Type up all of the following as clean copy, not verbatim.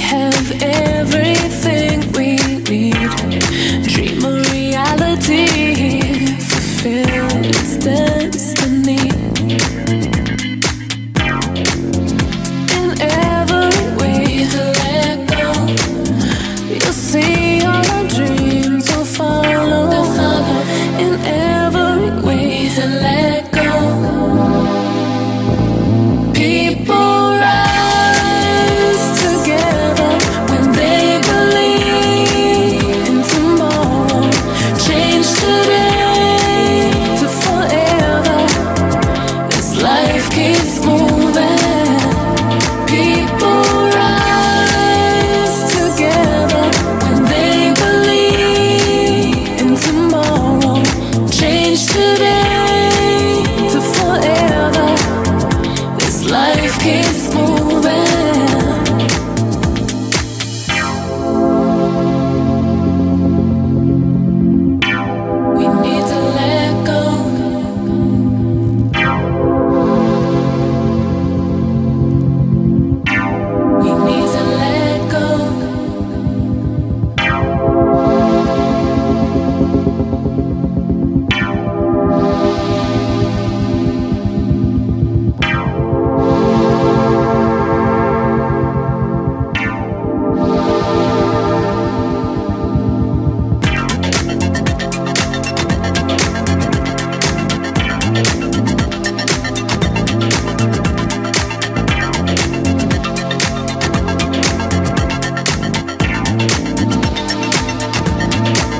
have everything we need. Dream or reality, fulfill its destiny. In every way to let go, you'll see all our dreams will follow. In every way to let go, people rise together when they believe in tomorrow. Change today to forever. This life keeps moving. People rise together when they believe in tomorrow. Change today to forever. This life keeps moving. We need to let go. We need to let go.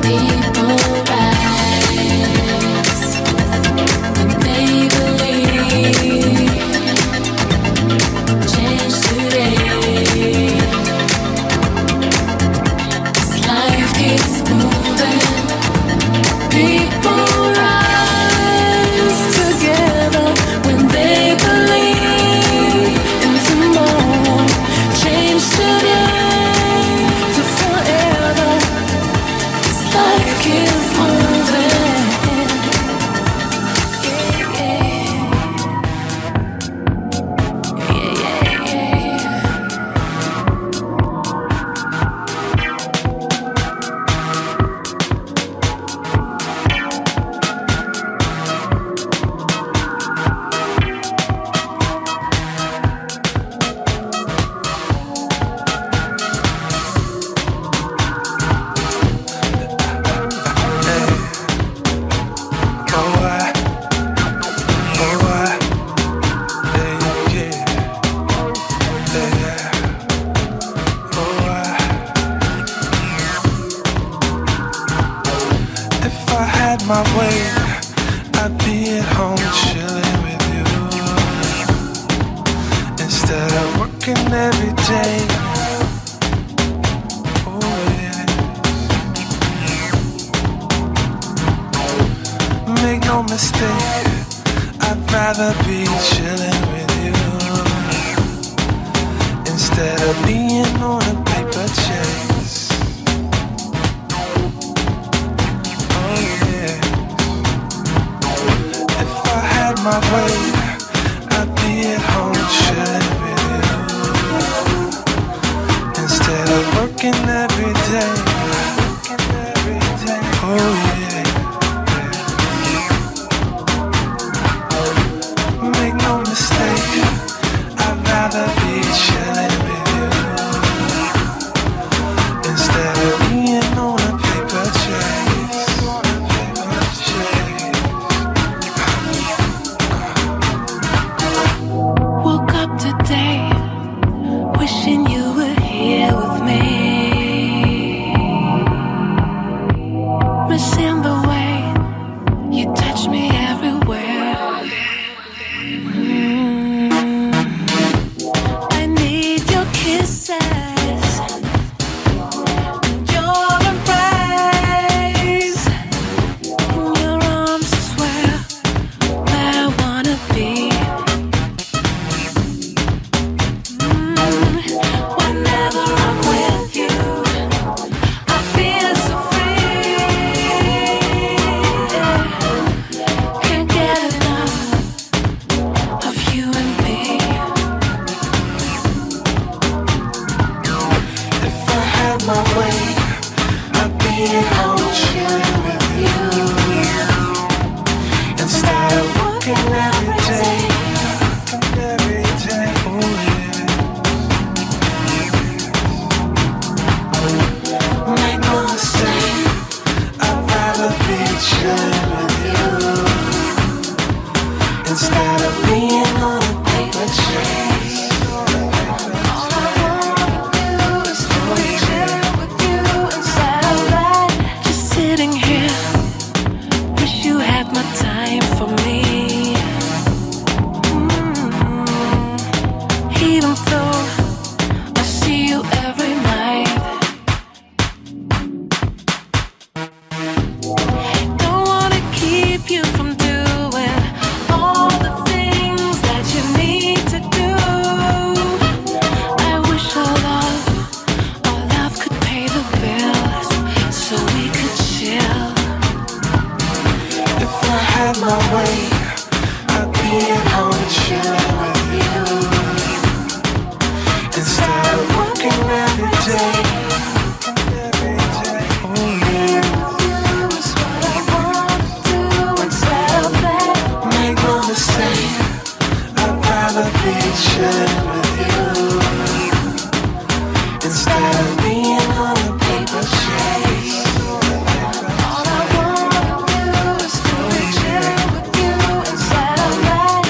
People rise when they believe. Change today. This life keeps moving. People rise together when they believe in tomorrow. Change today to forever. This life keeps moving. Yeah, yeah, yeah, yeah. If I had my way, I'd be at home chilling with you instead of working every day. Oh yeah. Make no mistake, I'd rather be chilling with you instead of being on a paper chase. Oh yeah. If I had my way, I'd be at home chilling with you instead of working every day. Oh yeah. Make no mistake, I'd rather be chilling with you instead of being on a paper chase. my way, I'd be at home chilling with you. Instead of working every day, oh yeah. Make no mistake, I'd rather be chilling with you instead of being on a paper chase. All I wanna do is to be chilling with you instead of that. Just sitting here, wish you had my time for me. Even though I see you every night, don't wanna keep you from doing all the things that you need to do. I wish our love could pay the bills so we could chill. If I had my way, I'd be at home chilling with you instead of working every day. Oh yeah. Is what I wanna do instead of that. Make no mistake, I'd rather be chilling with you instead of being on a paper chase. All I wanna do is to be chilling with you instead of that.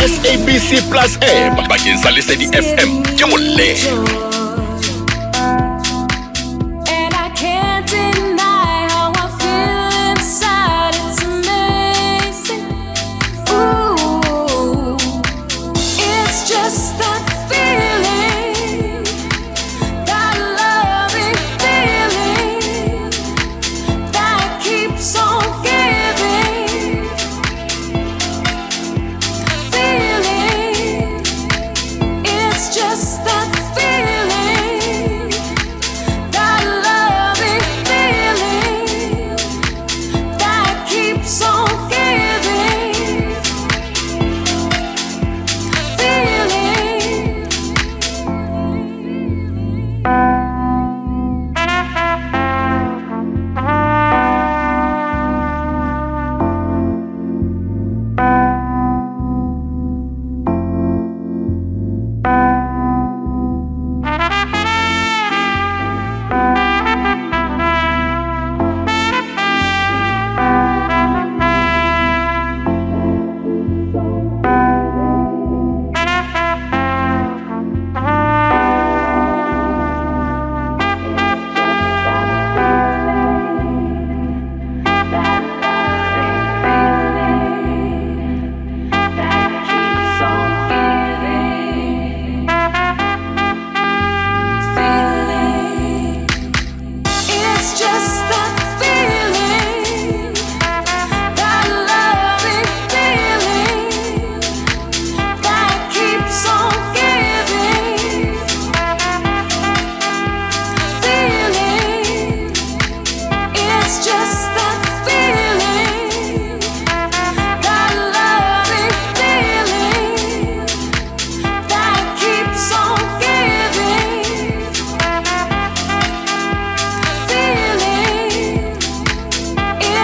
SABC Plus bakeng sa Lesedi FM ke molle. And I can't deny how I feel inside. It's amazing. Ooh, it's just that feeling, that loving feeling that keeps on giving. Feeling, it's just that feeling, that loving feeling that keeps on giving. Feeling. It's just that feeling, that loving feeling that keeps on giving. Feeling, it's just that feeling, that loving feeling that keeps on giving. Feeling, it's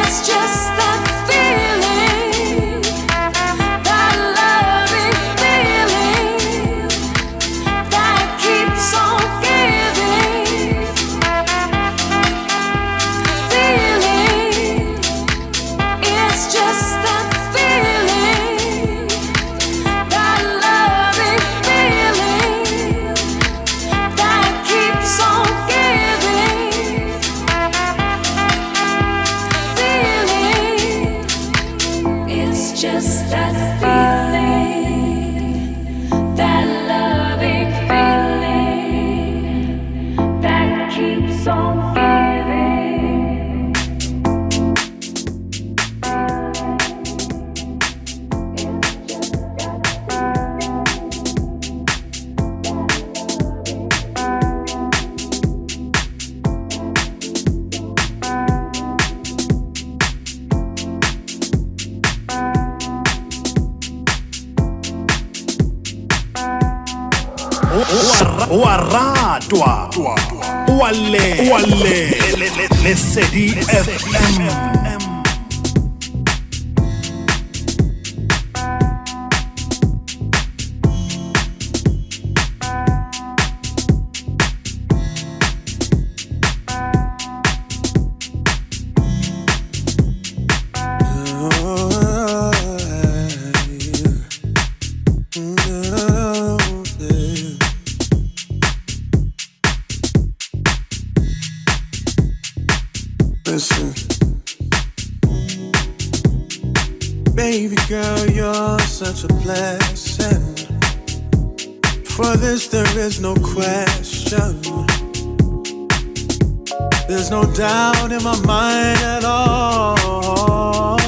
just that feeling, that loving feeling that keeps on giving. Feeling, it's just that feeling, that loving feeling that keeps on giving. Feeling, it's just that feeling, that loving feeling that keeps on giving. Waratwa Wale Lesedi FM. Listen, baby girl, you're such a blessing. For this there is no question. There's no doubt in my mind at all.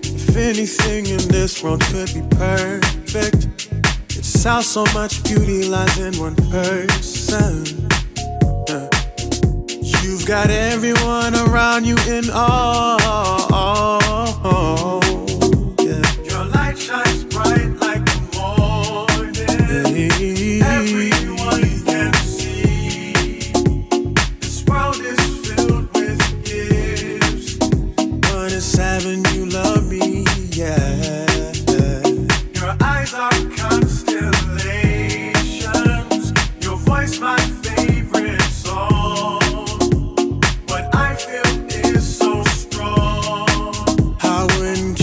If anything in this world could be perfect, it's how so much beauty lies in one person. You've got everyone around you in awe. Yeah. Your light shines bright like the morning. Everyone can see this world is filled with gifts, but it's having you love me. Yeah. Your eyes are constellations. Your voice my favorite song. What I feel is so strong. I wouldn't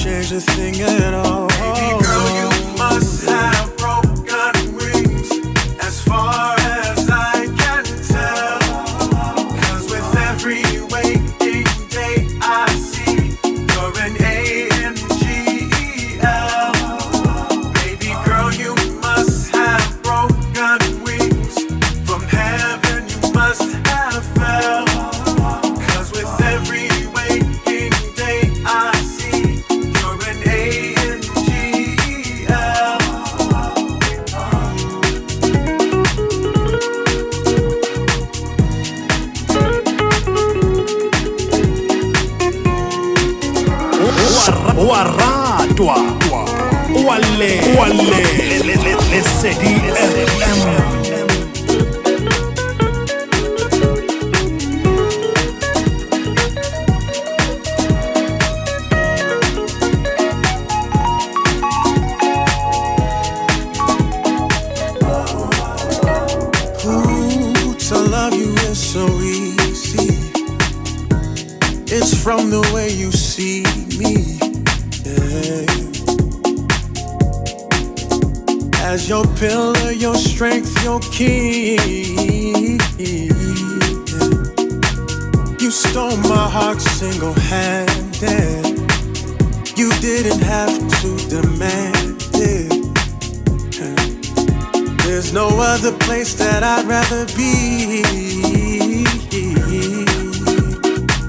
a ratwa. Wale Lesedi FM. To love you is so easy. It's from the way you see me. Yeah. As your pillar, your strength, your key. Yeah. You stole my heart single-handed. You didn't have to demand it. There's no other place that I'd rather be.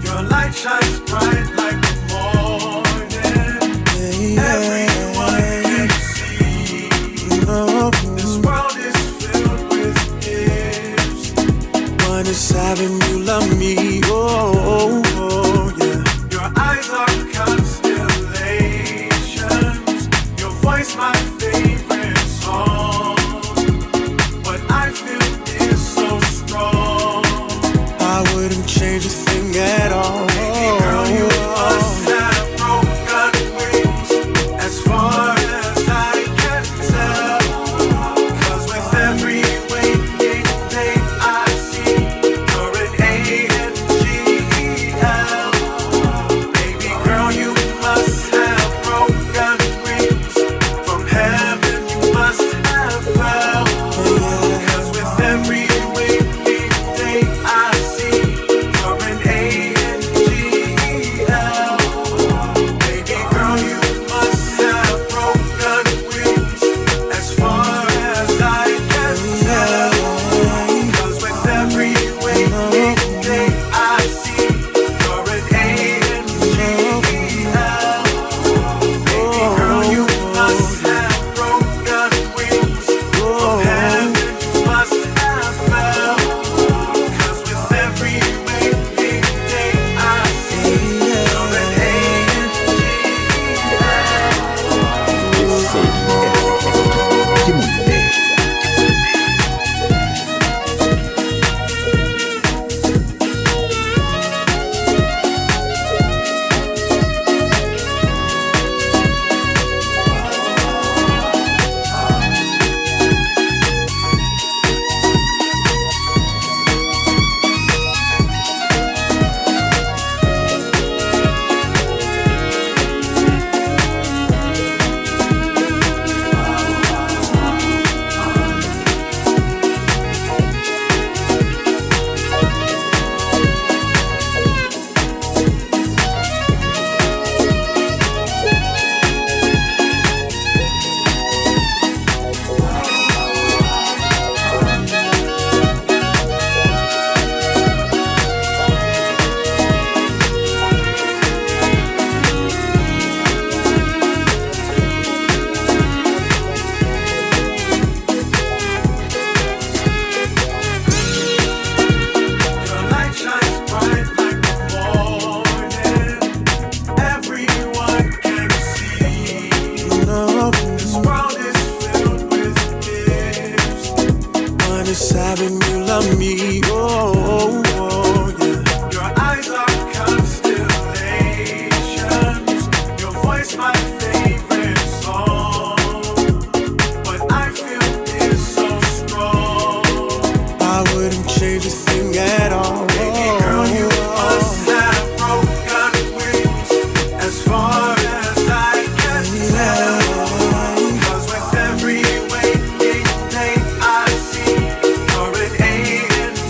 Your light shines bright like the morning. Everyone can see. This world is filled with gifts. One is having you love me. Oh, yeah. Your eyes are constellations. Your voice my favorite song. I wouldn't change a thing at all. Baby girl, you must have broken wings, as far as I can tell. 'Cause with every waking day I see, you're an A-N-G-E-L. Baby girl, you must have broken wings. From heaven you must have fell. 'Cause with every waking day I see, you're an A-N-G-E-L. Baby girl, you must have broken wings, as far as I can tell. 'Cause with every waking day I see, you're an A-N-G-E-L. Baby girl, you must have broken wings. From heaven you must have fell. 'Cause with every waking day I see, you're an Your light shines bright like the morning. Everyone can see. This world is filled with gifts. One is having you love me. Oh, yeah. Your eyes are constellations. Your voice my favorite song. What I feel is so strong. I wouldn't change a thing at all. Baby girl, you must have broken wings, as far as I can tell. 'Cause with every waking day I see, you're an A-N-G-E-L.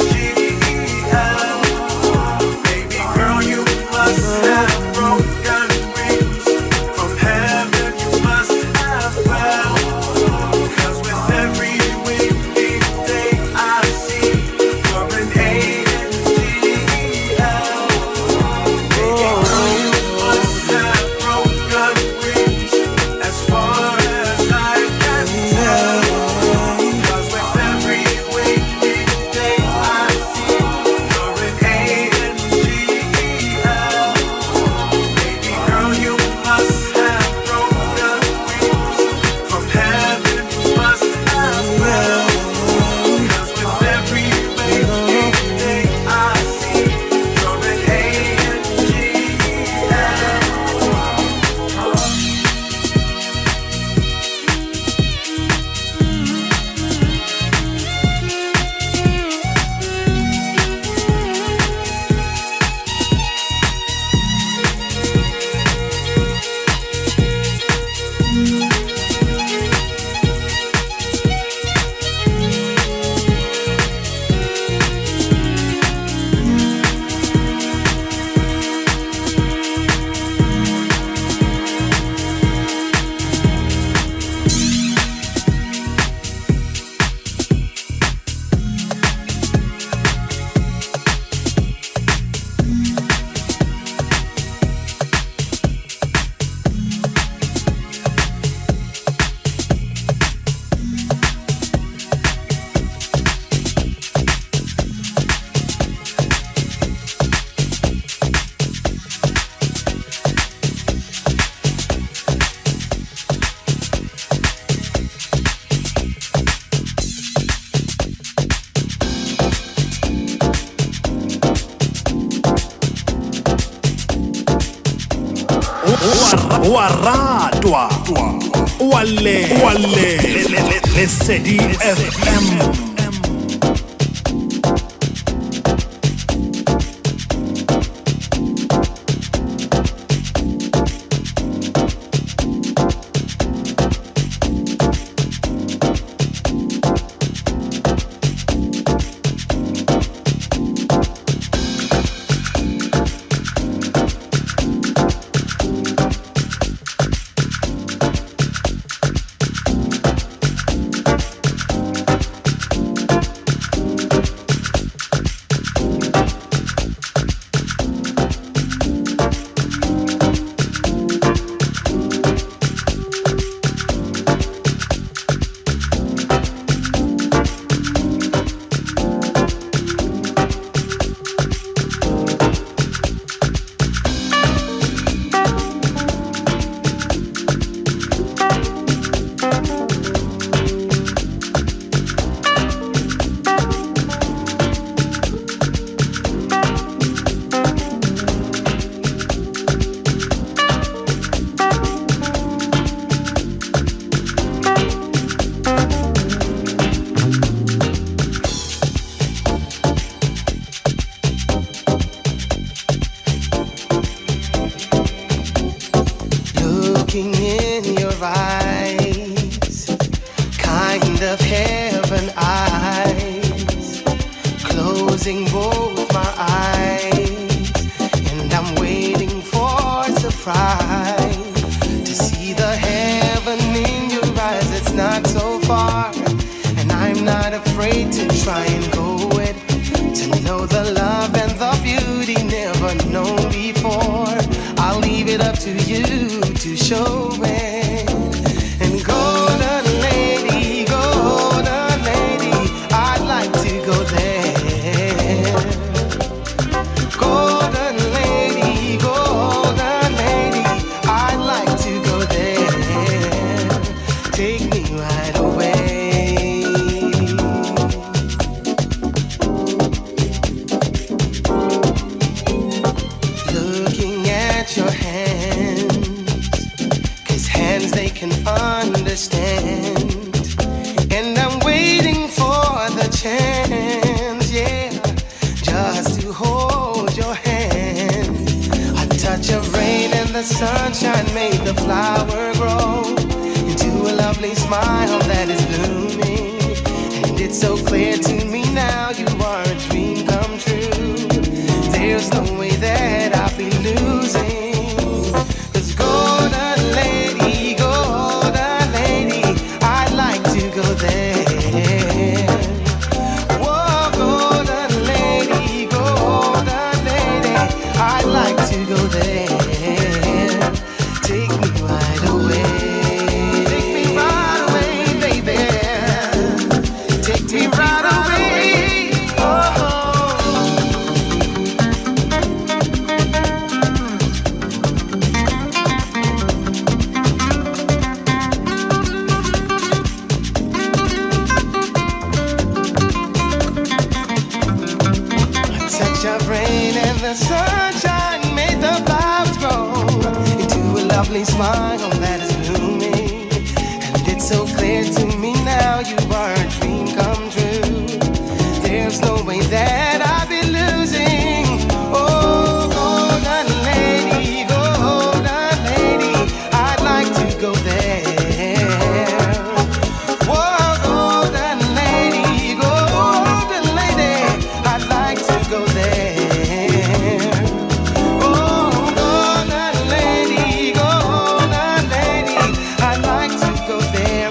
wa ratwa wale Lesedi FM.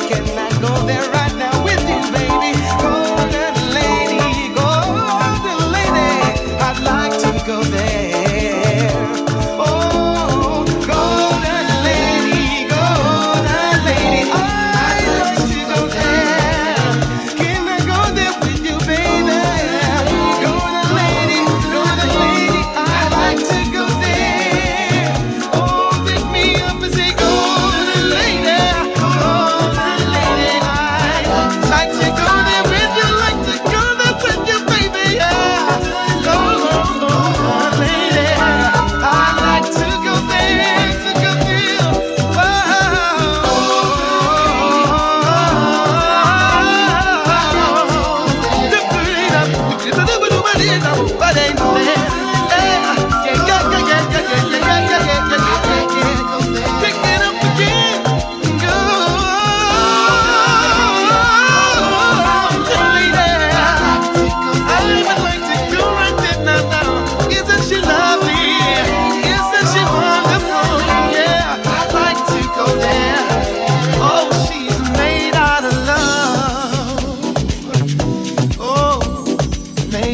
Can I go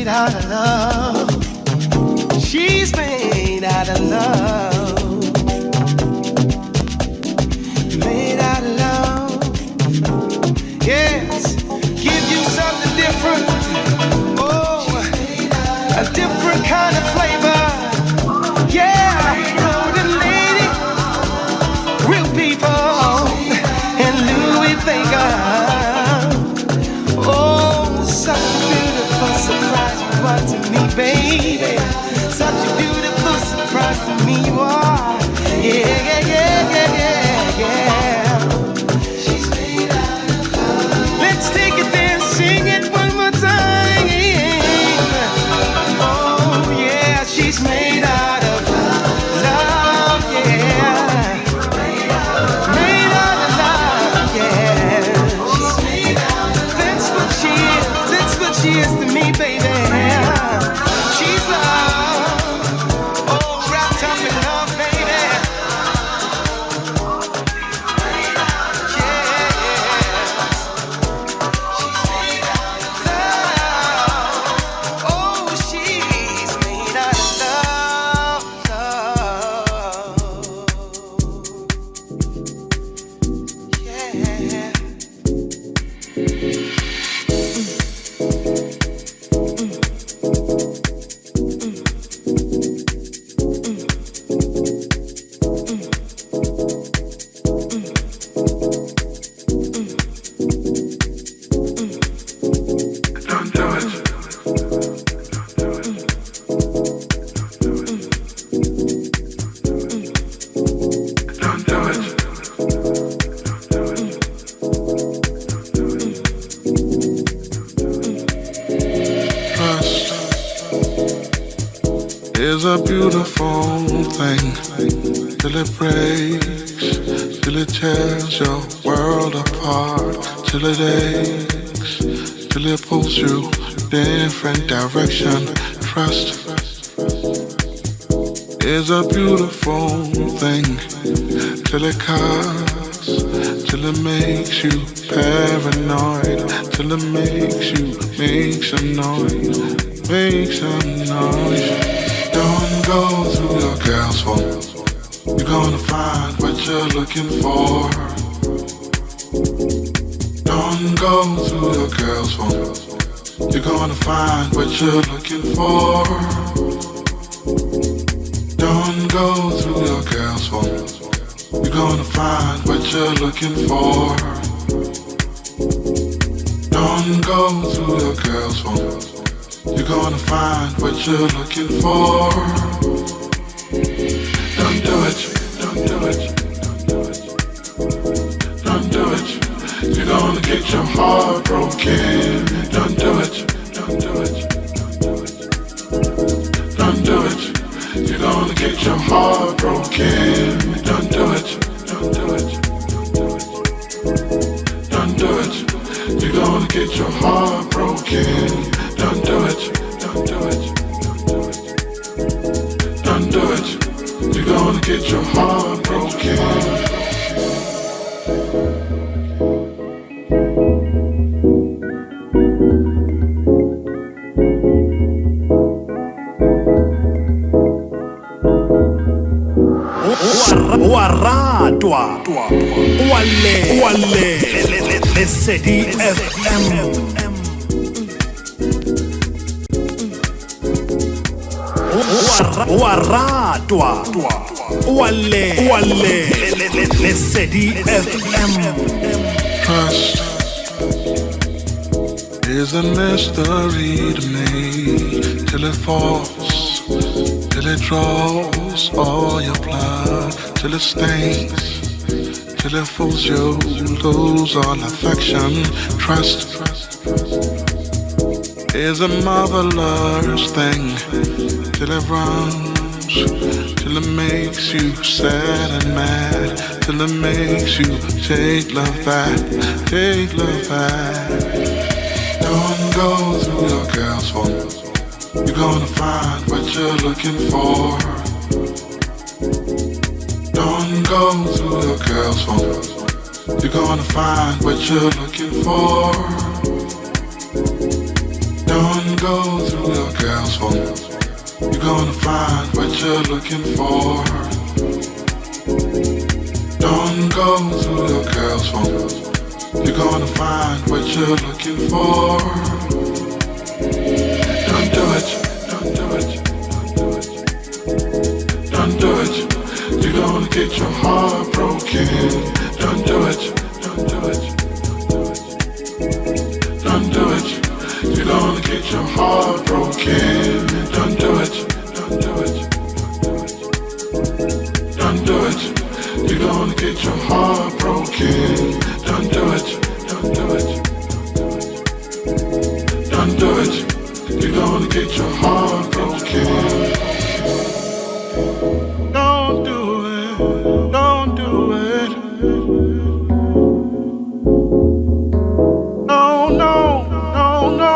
made out of love. She's made out of love. Made out of love. Yes, give you something different. Oh, a different kind of flavor. Yeah, golden lady, real people, and Louis Vega. Oh, such a beautiful surprise you are to me, baby. Such a beautiful surprise to me you are. Yeah, yeah, yeah, yeah, yeah, yeah. She's made out of love. Let's take it there and sing it one more time. Oh yeah, she's made out of love, yeah. Made out of love, yeah. She's made out of love. That's what she is. That's what she is to me, baby. She's love. Oh, wrapped up in love, baby. Is a beautiful thing till it breaks, till it tears your world apart, till it aches, till it pulls you different direction. Trust is a beautiful thing till it cuts, till it makes you paranoid, till it makes you make some noise, make some noise. Don't go through your girl's phone. You're gonna find what you're looking for. Don't go through your girl's phone. You're gonna find what you're looking for. Don't go through your girl's phone. You're gonna find what you're looking for. Don't go through your girl's phone. You're gonna find what you're looking for. Don't do it, don't do it, don't do it. You're gonna get your heart broken. Don't do it, don't do it, don't do it. You're gonna get your heart broken. Don't do it, don't do it, don't do it. You're gonna get your heart broken. Don't do it, don't do it, don't do it. You're gonna get your heart broken. Waradwa Wale Lesedi FM Waradwa Wale Lesedi FM. Trust is a mystery to me till it falls, till it draws all your blood, till it stains, till it fools you, lose all affection. Trust is a marvelous thing till it runs, till it makes you sad and mad, till it makes you take love back, take love back. Don't go through your girl's phone. You're gonna find what you're looking for. Don't go through your girl's phone. You're gonna find what you're looking for. Don't go through your girl's phone. You're gonna find what you're looking for. Don't go through your girl's phone. You're gonna find what you're looking for. Don't do it, don't do it, don't do it. You're gonna get your heart broken. Don't do it, don't do it, don't do it. You're gonna get your heart broken. Don't do it, don't do it, don't do it. You're gonna get your heart broken. Don't do it, don't do it, don't do it. You're gonna get your heart broken. Don't do it, don't do it. No, no, no, no.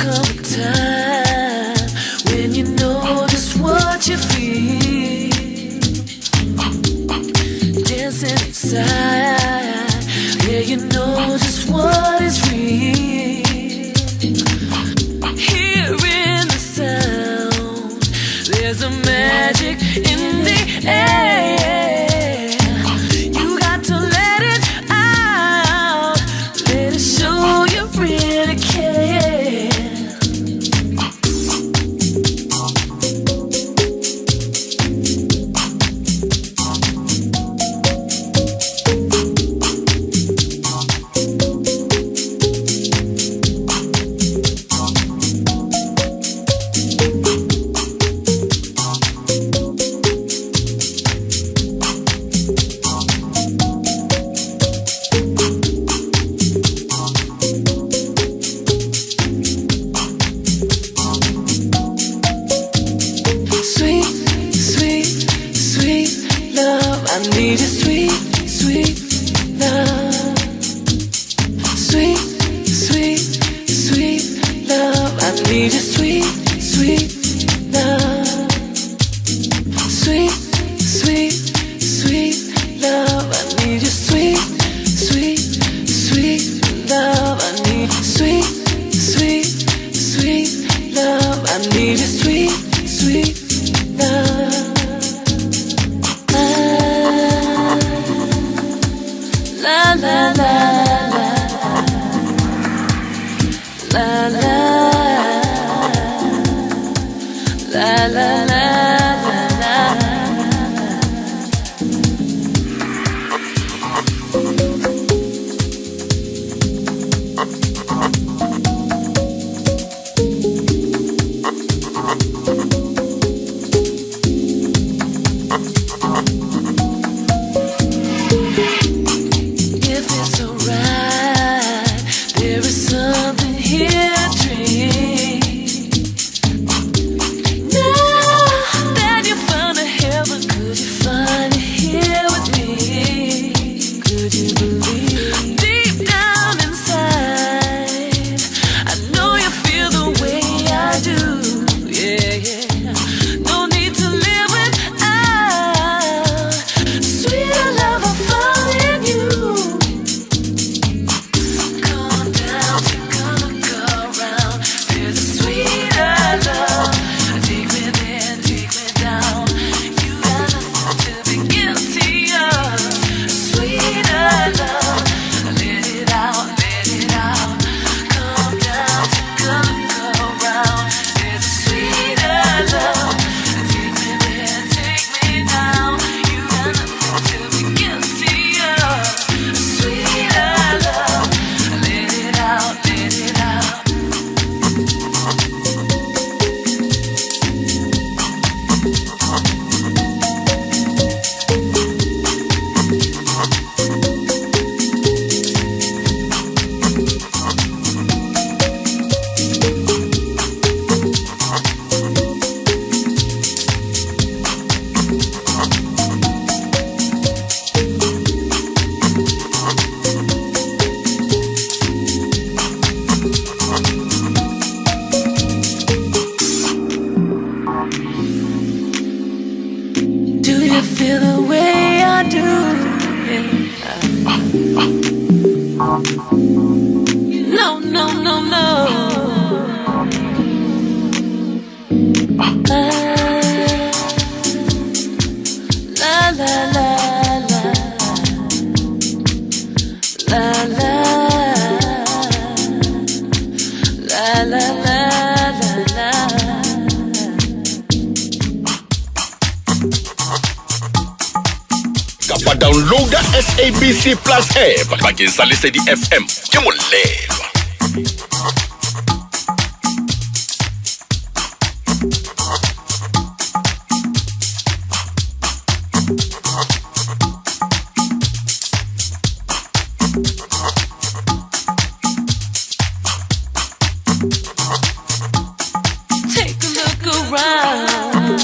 come a time when you know just what you feel. Dancing inside, yeah, you know just what is real. Hearing the sound, there's a magic in the air. You got to let it out, let it show you really care. Downloada SABC Plus app bakeng sa Lesedi FM ke molelwa. Take a look around.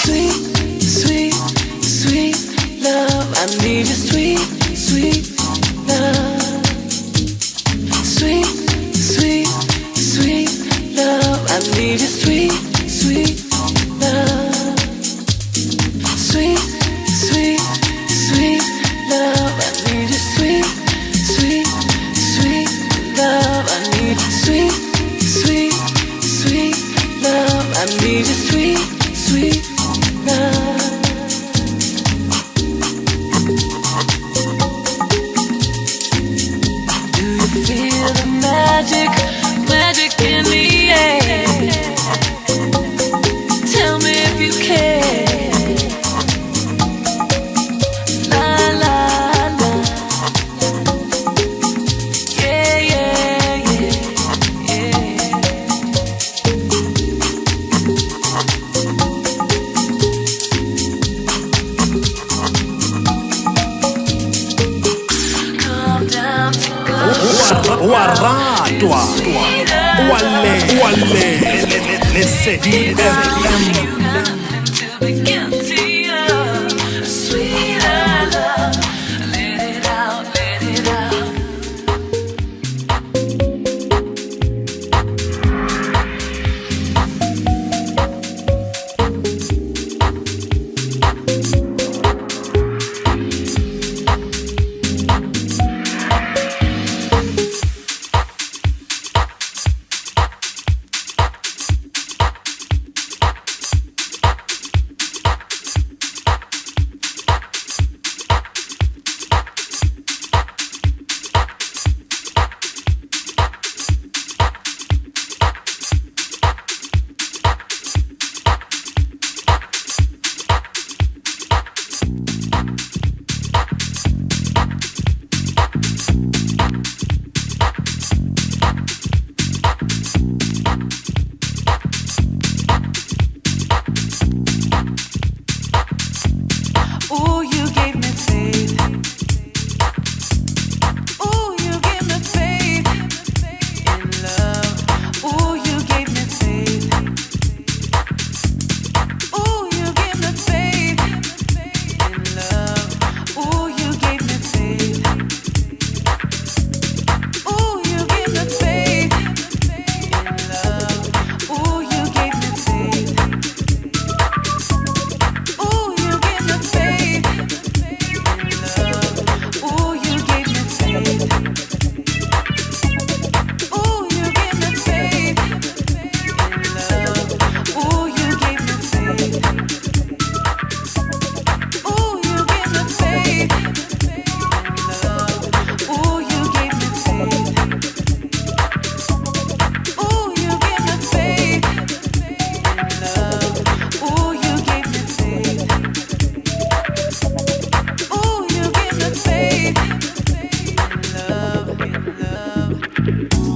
Sweet, sweet love. I need your sweet, sweet love. Sweet need your sweet, sweet love. Sweet, sweet, sweet love. I need your sweet, sweet, sweet love. I need sweet, sweet, sweet love. I need your sweet, sweet love. Do you feel the magic, magic in the air? Tell me if you care. La la la. Yeah, yeah, yeah, yeah. Calm down to Waratwa. Wale. Let's say DFM. to be guilty of sweeter love. Let it out, let it out. Ooh, you gave me faith. Ooh, you gave me faith in love. Ooh, you gave me faith. Ooh, you gave me faith in love. Ooh, you gave me faith. Ooh, you gave me faith in love. Ooh, you gave me faith. Ooh, you gave me faith in love. Ooh, you gave me faith. Ooh, you gave me faith in love. Ooh, you gave me faith. Ooh, you gave me faith in love. Ooh, you gave me faith. Ooh, you gave me faith in love. Ooh, you gave me faith. Ooh, you give me faith in love, in love.